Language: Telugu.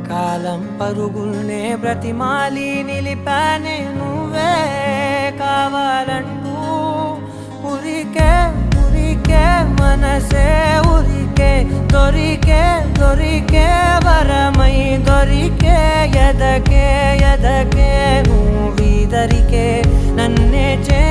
కాలం పరుగుల్నే బ్రతిమాలి నిలిపానే నువ్వే కావాలంటూ ఉరికే ఉరికే మనసే ఉరికే దొరికే దొరికే వరమై దొరికే ఎదకే ఎదకే నువ్వీదరికే నన్నే చే